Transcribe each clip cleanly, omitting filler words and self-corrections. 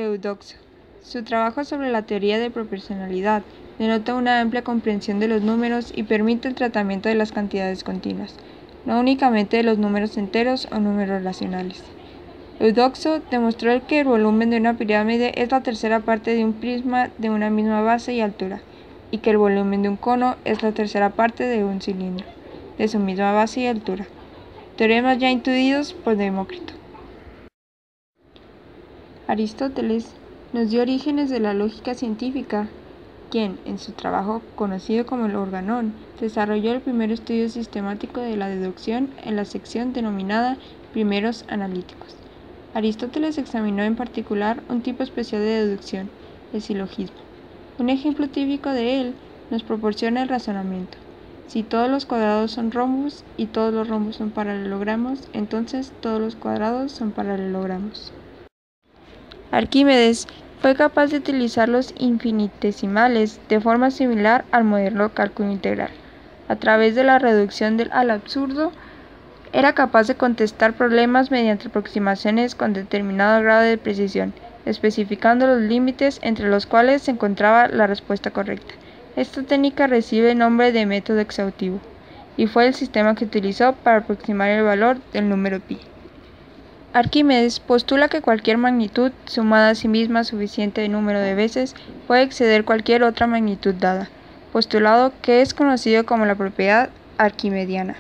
Eudoxo. Su trabajo sobre la teoría de proporcionalidad denota una amplia comprensión de los números y permite el tratamiento de las cantidades continuas, no únicamente de los números enteros o números racionales. Eudoxo demostró que el volumen de una pirámide es la tercera parte de un prisma de una misma base y altura, y que el volumen de un cono es la tercera parte de un cilindro, de su misma base y altura. Teoremas ya intuidos por Demócrito. Aristóteles nos dio orígenes de la lógica científica, quien, en su trabajo conocido como el Organón, desarrolló el primer estudio sistemático de la deducción en la sección denominada Primeros Analíticos. Aristóteles examinó en particular un tipo especial de deducción, el silogismo. Un ejemplo típico de él nos proporciona el razonamiento. Si todos los cuadrados son rombos y todos los rombos son paralelogramos, entonces todos los cuadrados son paralelogramos. Arquímedes fue capaz de utilizar los infinitesimales de forma similar al moderno cálculo integral. A través de la reducción al absurdo, era capaz de contestar problemas mediante aproximaciones con determinado grado de precisión, especificando los límites entre los cuales se encontraba la respuesta correcta. Esta técnica recibe el nombre de método exhaustivo, y fue el sistema que utilizó para aproximar el valor del número pi. Arquímedes postula que cualquier magnitud sumada a sí misma suficiente número de veces puede exceder cualquier otra magnitud dada, postulado que es conocido como la propiedad arquimediana.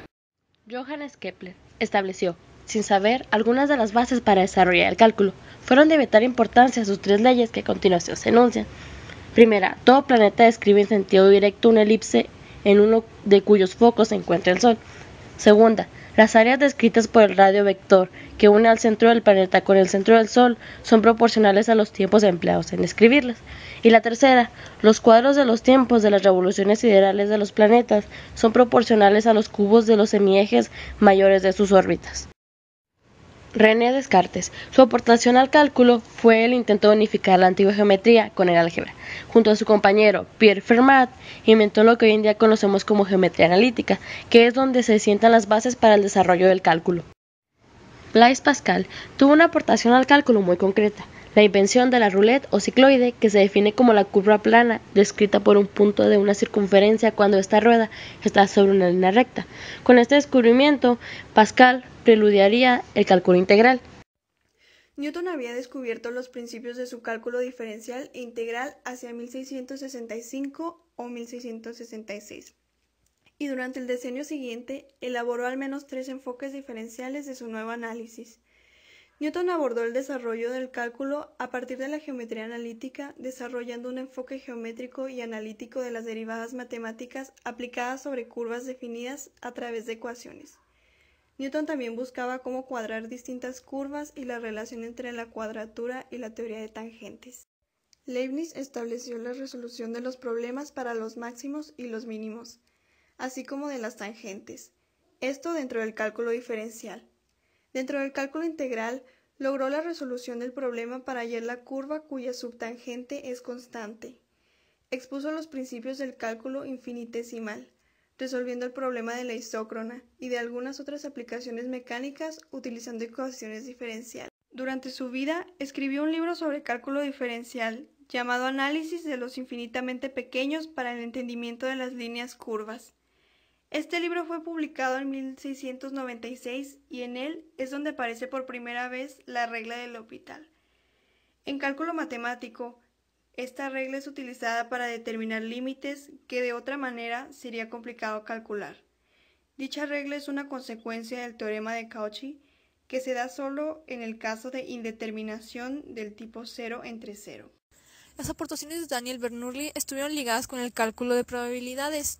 Johannes Kepler estableció, sin saber, algunas de las bases para desarrollar el cálculo. Fueron de vital importancia sus tres leyes que a continuación se enuncian. Primera, todo planeta describe en sentido directo una elipse en uno de cuyos focos se encuentra el Sol. Segunda, las áreas descritas por el radio vector que une al centro del planeta con el centro del Sol son proporcionales a los tiempos empleados en describirlas. Y la tercera, los cuadros de los tiempos de las revoluciones siderales de los planetas son proporcionales a los cubos de los semiejes mayores de sus órbitas. René Descartes. Su aportación al cálculo fue el intento de unificar la antigua geometría con el álgebra. Junto a su compañero Pierre Fermat, inventó lo que hoy en día conocemos como geometría analítica, que es donde se sientan las bases para el desarrollo del cálculo. Blaise Pascal tuvo una aportación al cálculo muy concreta, la invención de la roulette o cicloide, que se define como la curva plana descrita por un punto de una circunferencia cuando esta rueda está sobre una línea recta. Con este descubrimiento, Pascal preludiaría el cálculo integral. Newton había descubierto los principios de su cálculo diferencial e integral hacia 1665 o 1666, y durante el decenio siguiente elaboró al menos 3 enfoques diferenciales de su nuevo análisis. Newton abordó el desarrollo del cálculo a partir de la geometría analítica, desarrollando un enfoque geométrico y analítico de las derivadas matemáticas aplicadas sobre curvas definidas a través de ecuaciones. Newton también buscaba cómo cuadrar distintas curvas y la relación entre la cuadratura y la teoría de tangentes. Leibniz estableció la resolución de los problemas para los máximos y los mínimos, así como de las tangentes, esto dentro del cálculo diferencial. Dentro del cálculo integral, logró la resolución del problema para hallar la curva cuya subtangente es constante. Expuso los principios del cálculo infinitesimal, resolviendo el problema de la isócrona y de algunas otras aplicaciones mecánicas utilizando ecuaciones diferenciales. Durante su vida, escribió un libro sobre cálculo diferencial, llamado Análisis de los infinitamente pequeños para el entendimiento de las líneas curvas. Este libro fue publicado en 1696 y en él es donde aparece por primera vez la regla del L'Hopital. En cálculo matemático, esta regla es utilizada para determinar límites que de otra manera sería complicado calcular. Dicha regla es una consecuencia del teorema de Cauchy, que se da solo en el caso de indeterminación del tipo 0 entre 0. Las aportaciones de Daniel Bernoulli estuvieron ligadas con el cálculo de probabilidades.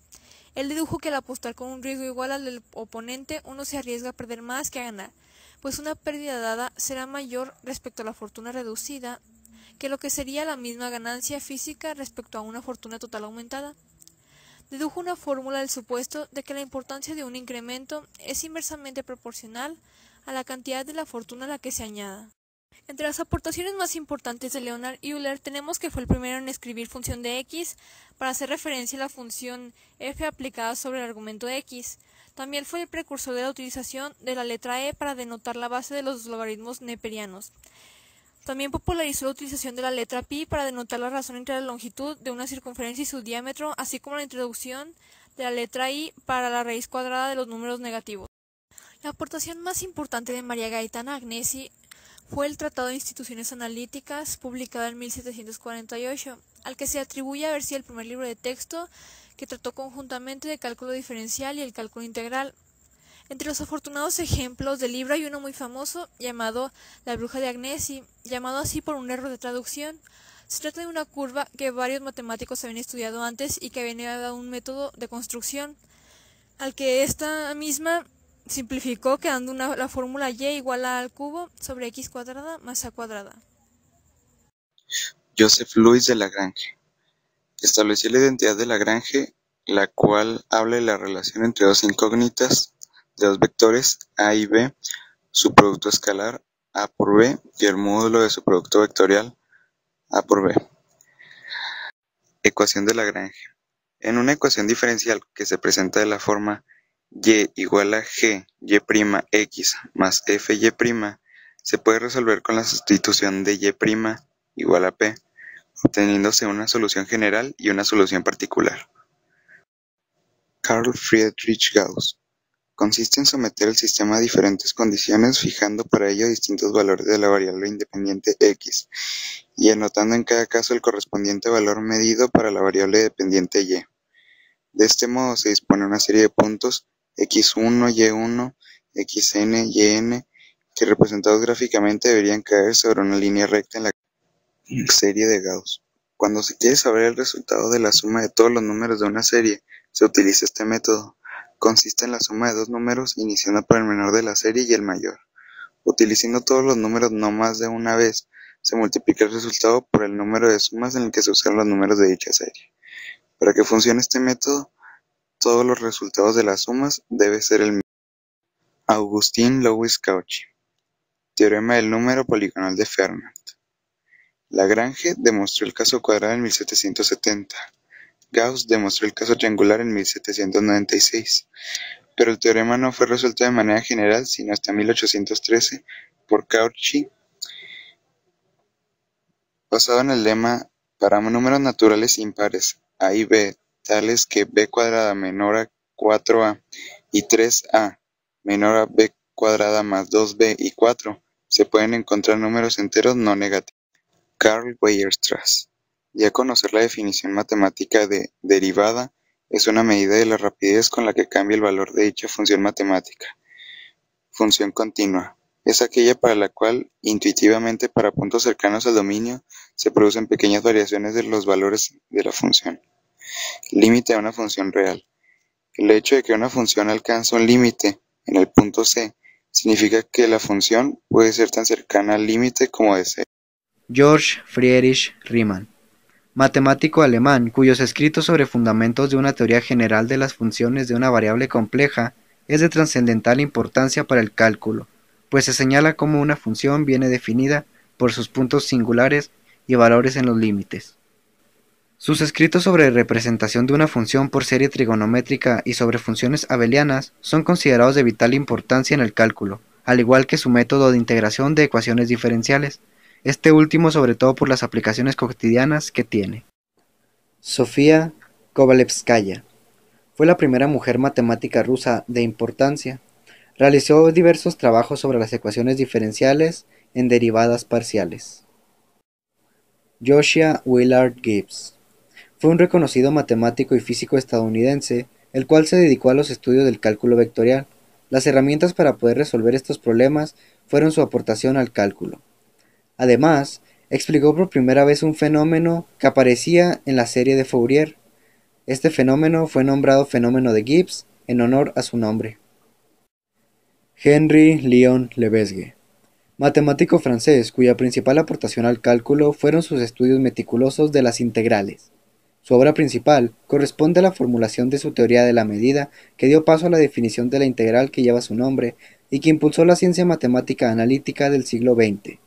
Él dedujo que al apostar con un riesgo igual al del oponente, uno se arriesga a perder más que a ganar, pues una pérdida dada será mayor respecto a la fortuna reducida que lo que sería la misma ganancia física respecto a una fortuna total aumentada. Dedujo una fórmula del supuesto de que la importancia de un incremento es inversamente proporcional a la cantidad de la fortuna a la que se añada. Entre las aportaciones más importantes de Leonhard Euler tenemos que fue el primero en escribir función de x para hacer referencia a la función f aplicada sobre el argumento x. También fue el precursor de la utilización de la letra e para denotar la base de los logaritmos neperianos. También popularizó la utilización de la letra pi para denotar la razón entre la longitud de una circunferencia y su diámetro, así como la introducción de la letra i para la raíz cuadrada de los números negativos. La aportación más importante de María Gaetana Agnesi fue el Tratado de Instituciones Analíticas, publicado en 1748, al que se atribuye haber sido el primer libro de texto que trató conjuntamente de cálculo diferencial y el cálculo integral. Entre los afortunados ejemplos del libro hay uno muy famoso llamado La bruja de Agnesi, llamado así por un error de traducción. Se trata de una curva que varios matemáticos habían estudiado antes y que había dado un método de construcción, al que esta misma simplificó quedando la fórmula y igual a al cubo sobre x cuadrada más a cuadrada. Joseph Louis de Lagrange estableció la identidad de Lagrange, la cual habla de la relación entre dos incógnitas de dos vectores a y b, su producto escalar a por b y el módulo de su producto vectorial a por b. Ecuación de Lagrange. En una ecuación diferencial que se presenta de la forma y igual a g y' más f y', se puede resolver con la sustitución de y' igual a p, obteniéndose una solución general y una solución particular. Carl Friedrich Gauss. Consiste en someter el sistema a diferentes condiciones, fijando para ello distintos valores de la variable independiente x, y anotando en cada caso el correspondiente valor medido para la variable dependiente y. De este modo se dispone una serie de puntos x1, y1, xn y n, que representados gráficamente deberían caer sobre una línea recta en la serie de Gauss. Cuando se quiere saber el resultado de la suma de todos los números de una serie, se utiliza este método. Consiste en la suma de dos números, iniciando por el menor de la serie y el mayor. Utilizando todos los números no más de una vez, se multiplica el resultado por el número de sumas en el que se usan los números de dicha serie. Para que funcione este método, todos los resultados de las sumas deben ser el mismo. Augustin Louis Cauchy. Teorema del número poligonal de Fermat. Lagrange demostró el caso cuadrado en 1770. Gauss demostró el caso triangular en 1796, pero el teorema no fue resuelto de manera general sino hasta 1813 por Cauchy, basado en el lema para números naturales impares a y b tales que b cuadrada menor a 4a y 3a menor a b cuadrada más 2b y 4 se pueden encontrar números enteros no negativos. Karl Weierstrass. Ya conocer la definición matemática de derivada es una medida de la rapidez con la que cambia el valor de dicha función matemática. Función continua. Es aquella para la cual, intuitivamente para puntos cercanos al dominio, se producen pequeñas variaciones de los valores de la función. Límite a una función real. El hecho de que una función alcanza un límite en el punto C significa que la función puede ser tan cercana al límite como desee. Georg Friedrich Riemann, matemático alemán cuyos escritos sobre fundamentos de una teoría general de las funciones de una variable compleja es de trascendental importancia para el cálculo, pues se señala cómo una función viene definida por sus puntos singulares y valores en los límites. Sus escritos sobre representación de una función por serie trigonométrica y sobre funciones abelianas son considerados de vital importancia en el cálculo, al igual que su método de integración de ecuaciones diferenciales, este último sobre todo por las aplicaciones cotidianas que tiene. Sofía Kovalevskaya fue la primera mujer matemática rusa de importancia. Realizó diversos trabajos sobre las ecuaciones diferenciales en derivadas parciales. Josiah Willard Gibbs fue un reconocido matemático y físico estadounidense, el cual se dedicó a los estudios del cálculo vectorial. Las herramientas para poder resolver estos problemas fueron su aportación al cálculo. Además, explicó por primera vez un fenómeno que aparecía en la serie de Fourier. Este fenómeno fue nombrado fenómeno de Gibbs en honor a su nombre. Henri Léon Lebesgue, matemático francés cuya principal aportación al cálculo fueron sus estudios meticulosos de las integrales. Su obra principal corresponde a la formulación de su teoría de la medida que dio paso a la definición de la integral que lleva su nombre y que impulsó la ciencia matemática analítica del siglo XX.